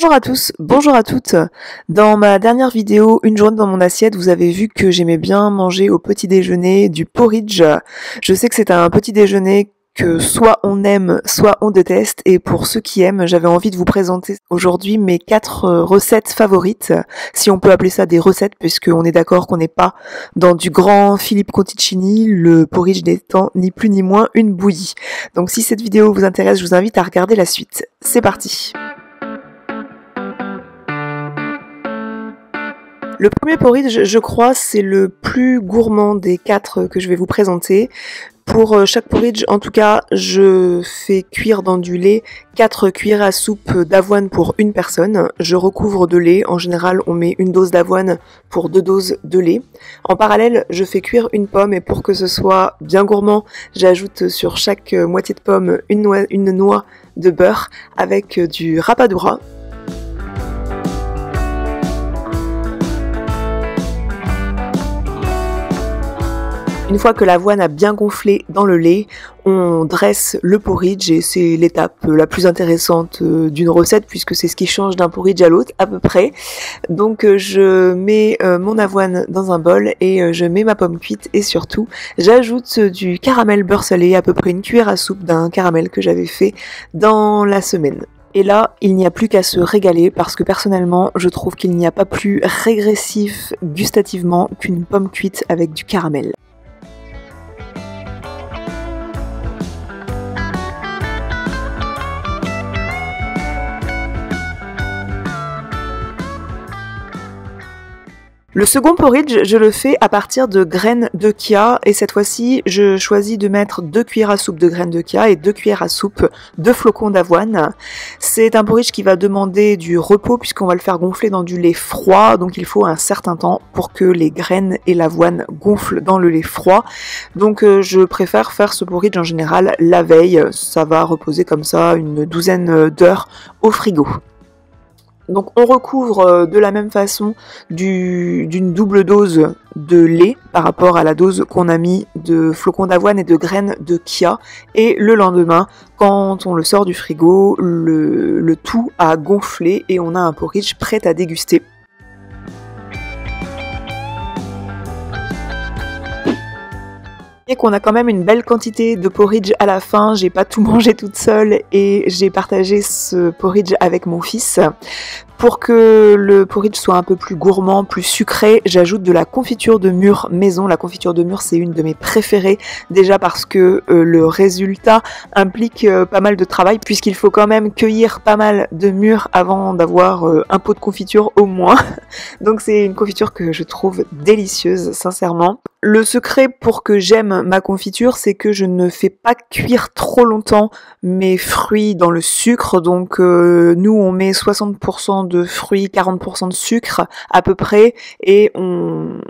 Bonjour à tous, bonjour à toutes. Dans ma dernière vidéo, une journée dans mon assiette, vous avez vu que j'aimais bien manger au petit déjeuner du porridge. Je sais que c'est un petit déjeuner que soit on aime, soit on déteste, et pour ceux qui aiment, j'avais envie de vous présenter aujourd'hui mes 4 recettes favorites, si on peut appeler ça des recettes, puisqu'on est d'accord qu'on n'est pas dans du grand Philippe Conticini, le porridge n'étant ni plus ni moins une bouillie. Donc si cette vidéo vous intéresse, je vous invite à regarder la suite. C'est parti. Le premier porridge, je crois, c'est le plus gourmand des 4 que je vais vous présenter. Pour chaque porridge, en tout cas, je fais cuire dans du lait 4 cuillères à soupe d'avoine pour une personne. Je recouvre de lait. En général, on met une dose d'avoine pour 2 doses de lait. En parallèle, je fais cuire une pomme et pour que ce soit bien gourmand, j'ajoute sur chaque moitié de pomme une noix de beurre avec du rapadura. Une fois que l'avoine a bien gonflé dans le lait, on dresse le porridge et c'est l'étape la plus intéressante d'une recette puisque c'est ce qui change d'un porridge à l'autre à peu près. Donc je mets mon avoine dans un bol et je mets ma pomme cuite et surtout j'ajoute du caramel beurre salé, à peu près une cuillère à soupe d'un caramel que j'avais fait dans la semaine. Et là, il n'y a plus qu'à se régaler parce que personnellement, je trouve qu'il n'y a pas plus régressif gustativement qu'une pomme cuite avec du caramel. Le second porridge, je le fais à partir de graines de chia et cette fois-ci, je choisis de mettre 2 cuillères à soupe de graines de chia et 2 cuillères à soupe de flocons d'avoine. C'est un porridge qui va demander du repos puisqu'on va le faire gonfler dans du lait froid, donc il faut un certain temps pour que les graines et l'avoine gonflent dans le lait froid. Donc je préfère faire ce porridge en général la veille, ça va reposer comme ça une douzaine d'heures au frigo. Donc on recouvre de la même façon d'une double dose de lait par rapport à la dose qu'on a mis de flocons d'avoine et de graines de chia. Et le lendemain, quand on le sort du frigo, le tout a gonflé et on a un porridge prêt à déguster. Et qu'on a quand même une belle quantité de porridge à la fin, j'ai pas tout mangé toute seule et j'ai partagé ce porridge avec mon fils. Pour que le porridge soit un peu plus gourmand, plus sucré, j'ajoute de la confiture de mûre maison. La confiture de mûre, c'est une de mes préférées, déjà parce que le résultat implique pas mal de travail, puisqu'il faut quand même cueillir pas mal de mûres avant d'avoir un pot de confiture au moins. Donc c'est une confiture que je trouve délicieuse, sincèrement. Le secret pour que j'aime ma confiture, c'est que je ne fais pas cuire trop longtemps mes fruits dans le sucre. Donc nous, on met 60% de fruits, 40% de sucre à peu près, et on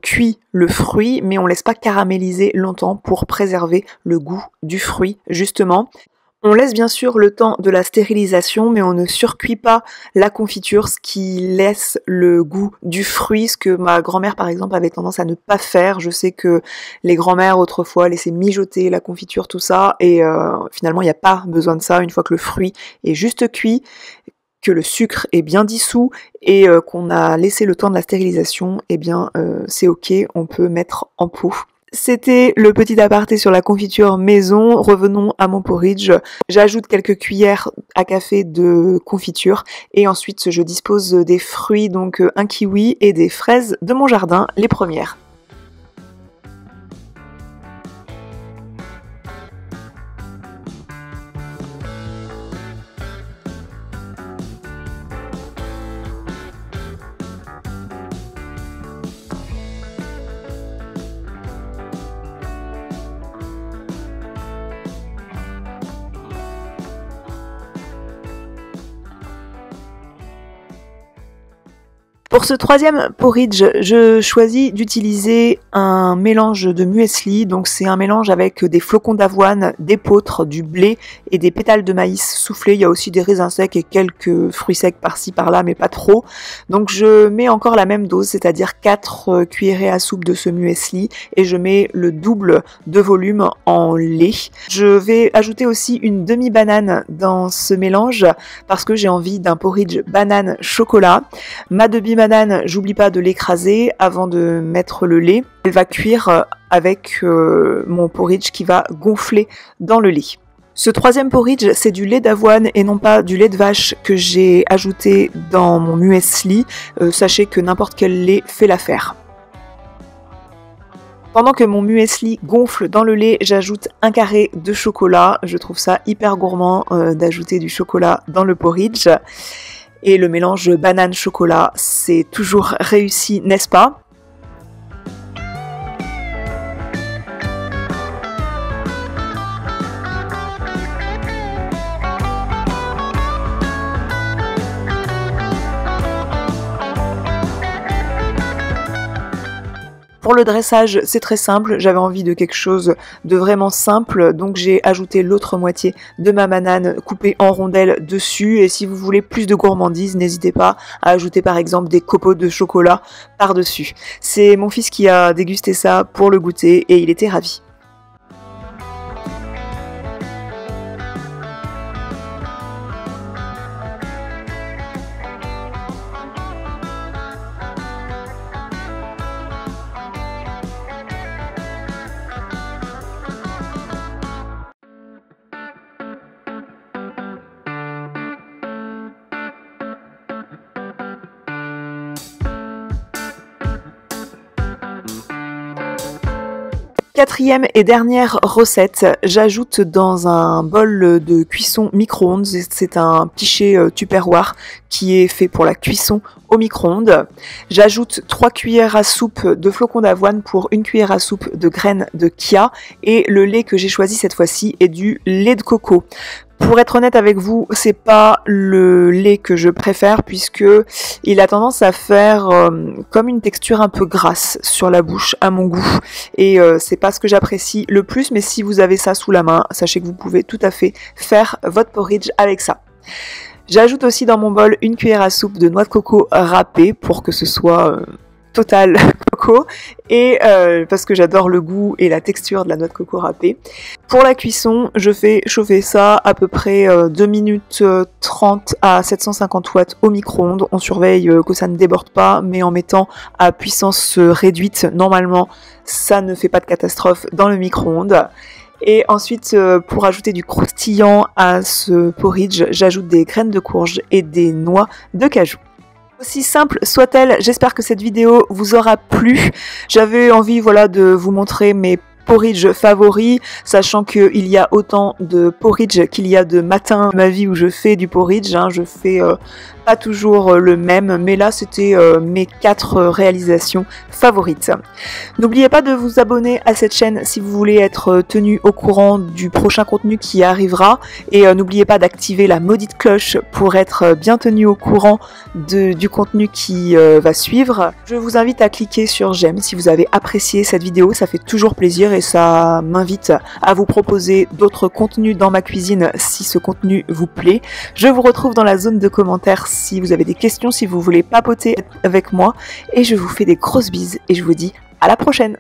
cuit le fruit, mais on laisse pas caraméliser longtemps pour préserver le goût du fruit, justement. On laisse bien sûr le temps de la stérilisation, mais on ne surcuit pas la confiture, ce qui laisse le goût du fruit, ce que ma grand-mère par exemple avait tendance à ne pas faire. Je sais que les grand-mères autrefois laissaient mijoter la confiture, tout ça, et finalement il n'y a pas besoin de ça. Une fois que le fruit est juste cuit, que le sucre est bien dissous et qu'on a laissé le temps de la stérilisation, eh bien c'est ok, on peut mettre en pot. C'était le petit aparté sur la confiture maison. Revenons à mon porridge. J'ajoute quelques cuillères à café de confiture et ensuite je dispose des fruits, donc un kiwi et des fraises de mon jardin, les premières. Pour ce troisième porridge, je choisis d'utiliser un mélange de muesli, donc c'est un mélange avec des flocons d'avoine, d'épeautre, du blé et des pétales de maïs soufflés. Il y a aussi des raisins secs et quelques fruits secs par-ci par-là, mais pas trop. Donc je mets encore la même dose, c'est-à-dire 4 cuillerées à soupe de ce muesli et je mets le double de volume en lait. Je vais ajouter aussi une demi-banane dans ce mélange parce que j'ai envie d'un porridge banane chocolat. Ma demi-banane, j'oublie pas de l'écraser avant de mettre le lait. Elle va cuire avec mon porridge qui va gonfler dans le lait. Ce troisième porridge, c'est du lait d'avoine et non pas du lait de vache que j'ai ajouté dans mon muesli. Sachez que n'importe quel lait fait l'affaire. Pendant que mon muesli gonfle dans le lait, j'ajoute un carré de chocolat. Je trouve ça hyper gourmand d'ajouter du chocolat dans le porridge. Et le mélange banane-chocolat, c'est toujours réussi, n'est-ce pas ? Pour le dressage, c'est très simple, j'avais envie de quelque chose de vraiment simple, donc j'ai ajouté l'autre moitié de ma banane coupée en rondelles dessus, et si vous voulez plus de gourmandise, n'hésitez pas à ajouter par exemple des copeaux de chocolat par-dessus. C'est mon fils qui a dégusté ça pour le goûter et il était ravi. Quatrième et dernière recette, j'ajoute dans un bol de cuisson micro-ondes, c'est un pichet Tupperware qui est fait pour la cuisson au micro-ondes. J'ajoute 3 cuillères à soupe de flocons d'avoine pour 1 cuillère à soupe de graines de chia et le lait que j'ai choisi cette fois-ci est du lait de coco. Pour être honnête avec vous, c'est pas le lait que je préfère puisque il a tendance à faire comme une texture un peu grasse sur la bouche à mon goût et c'est pas ce que j'apprécie le plus, mais si vous avez ça sous la main, sachez que vous pouvez tout à fait faire votre porridge avec ça. J'ajoute aussi dans mon bol 1 cuillère à soupe de noix de coco râpée pour que ce soit total coco et parce que j'adore le goût et la texture de la noix de coco râpée. Pour la cuisson, je fais chauffer ça à peu près 2 minutes 30 à 750 watts au micro-ondes. On surveille que ça ne déborde pas, mais en mettant à puissance réduite, normalement ça ne fait pas de catastrophe dans le micro-ondes. Et ensuite, pour ajouter du croustillant à ce porridge, j'ajoute des graines de courge et des noix de cajou. Aussi simple soit-elle, j'espère que cette vidéo vous aura plu. J'avais envie de vous montrer mes porridge favoris, sachant qu'il y a autant de porridge qu'il y a de matins dans ma vie où je fais du porridge. Je fais pas toujours le même, mais là c'était mes 4 réalisations favorites. N'oubliez pas de vous abonner à cette chaîne si vous voulez être tenu au courant du prochain contenu qui arrivera, et n'oubliez pas d'activer la maudite cloche pour être bien tenu au courant du contenu qui va suivre. Je vous invite à cliquer sur j'aime si vous avez apprécié cette vidéo, ça fait toujours plaisir et ça m'invite à vous proposer d'autres contenus dans ma cuisine si ce contenu vous plaît. Je vous retrouve dans la zone de commentaires si vous avez des questions, si vous voulez papoter avec moi, et je vous fais des grosses bises et je vous dis à la prochaine.